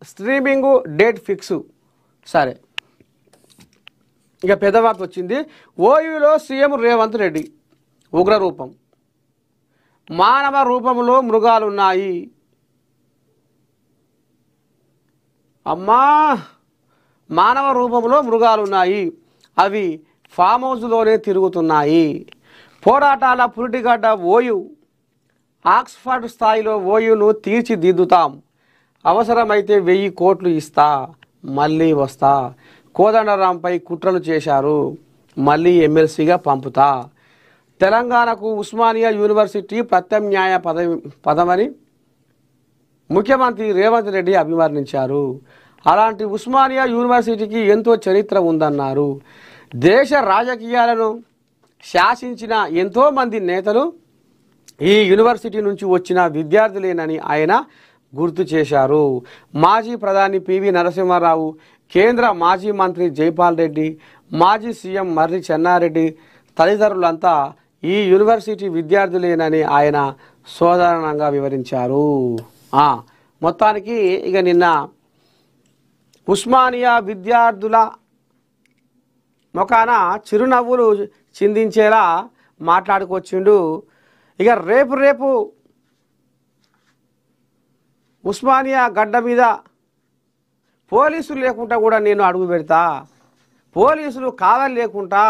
Streaming date fix. సరే, ఇక పెద్దవార్త వచ్చింది. ఓయూలో సీఎం రేవంత్ రెడ్డి ఉగ్రరూపం. మానవ రూపంలో మృగాలున్నాయి. అమ్మా, మానవ రూపంలో మృగాలున్నాయి. అవి ఫామ్ హౌస్లోనే తిరుగుతున్నాయి. పోరాటాల పురిటిగడ్డ ఓయూ. ఆక్స్ఫర్డ్ స్థాయిలో ఓయూను తీర్చిదిద్దుతాం. అవసరమైతే 1000 కోట్లు ఇస్తా, మళ్ళీ వస్తా. కోదండరాంపై కుట్రలు చేశారు, మళ్ళీ ఎమ్మెల్సీగా పంపుతా. తెలంగాణకు ఉస్మానియా యూనివర్సిటీ ప్రత్యామ్నాయ పదమని ముఖ్యమంత్రి రేవంత్ రెడ్డి అభివర్ణించారు. అలాంటి ఉస్మానియా యూనివర్సిటీకి ఎంతో చరిత్ర ఉందన్నారు. దేశ రాజకీయాలను శాసించిన ఎంతోమంది నేతలు ఈ యూనివర్సిటీ నుంచి వచ్చిన విద్యార్థులేనని ఆయన గుర్తు చేశారు. మాజీ ప్రధాని పివి నరసింహారావు, కేంద్ర మాజీ మంత్రి జైపాల్ రెడ్డి, మాజీ సీఎం మర్రి చెన్నారెడ్డి తదితరులంతా ఈ యూనివర్సిటీ విద్యార్థులేనని ఆయన సోదరణంగా వివరించారు. మొత్తానికి ఇక నిన్న ఉస్మానియా విద్యార్థుల ముఖాన చిరునవ్వులు చిందించేలా మాట్లాడుకొచ్చిండు. ఇక రేపు ఉస్మానియా గడ్డ మీద పోలీసులు లేకుండా కూడా నేను అడుగు పెడతా, పోలీసులు కావాలి లేకుండా,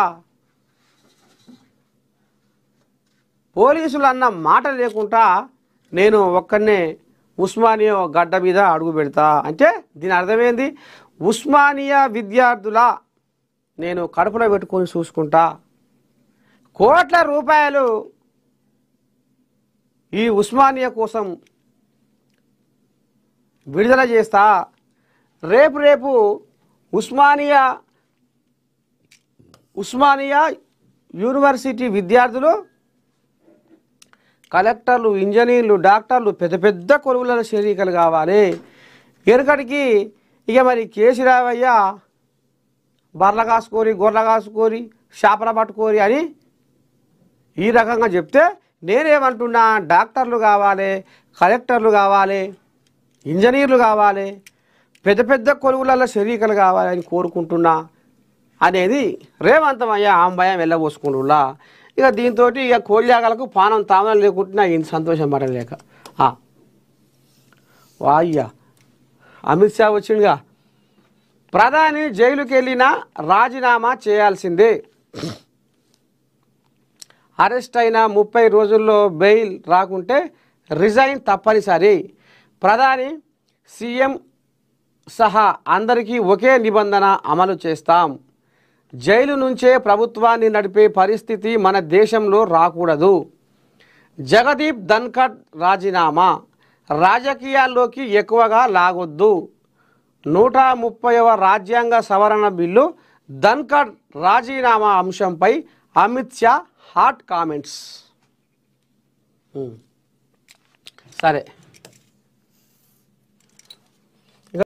పోలీసులు అన్న మాట లేకుండా నేను ఒక్కనే ఉస్మానియా గడ్డ మీద అడుగు పెడతా అంటే దీని అర్థమైంది, ఉస్మానియా విద్యార్థుల నేను కడుపులో పెట్టుకొని చూసుకుంటా. కోట్ల రూపాయలు ఈ ఉస్మానియా కోసం విడుదల చేస్తా. రేపు ఉస్మానియా యూనివర్సిటీ విద్యార్థులు కలెక్టర్లు, ఇంజనీర్లు, డాక్టర్లు, పెద్ద పెద్ద కొలువుల శరీకలు కావాలి. వెనుకటికి ఇక మరి కేసీరావయ్య బర్ల కాసుకొని, గొర్రెల కాసుకొని, చేపల పట్టుకొని అని ఈ రకంగా చెప్తే నేనేమంటున్నా, డాక్టర్లు కావాలి, కలెక్టర్లు కావాలి, ఇంజనీర్లు కావాలి, పెద్ద పెద్ద కొలువులలో శరీకలు కావాలని కోరుకుంటున్నా అనేది రేవంతమయ్య ఆంబయం వెళ్ళబోసుకుంటున్నా. ఇక దీంతో ఇక కోళ్ళాగలకు పానం తామనం లేకుంటున్నా ఈయన సంతోషం పడలేక వాయ్యా అమిత్ షా వచ్చిండుగా. ప్రధాని జైలుకి వెళ్ళినా రాజీనామా చేయాల్సిందే. అరెస్ట్ అయిన 30 రోజుల్లో బెయిల్ రాకుంటే రిజైన్ తప్పనిసరి. ప్రధాని, సీఎం సహా అందరికీ ఒకే నిబంధన అమలు చేస్తాం. జైలు నుంచే ప్రభుత్వాన్ని నడిపే పరిస్థితి మన దేశంలో రాకూడదు. జగదీప్ ధన్ఖడ్ రాజీనామా. రాజకీయాల్లోకి ఎక్కువగా లాగొద్దు. 130వ రాజ్యాంగ సవరణ బిల్లు ధన్ఖడ్ రాజీనామా అంశంపై అమిత్ షా హాట్ కామెంట్స్. సరే.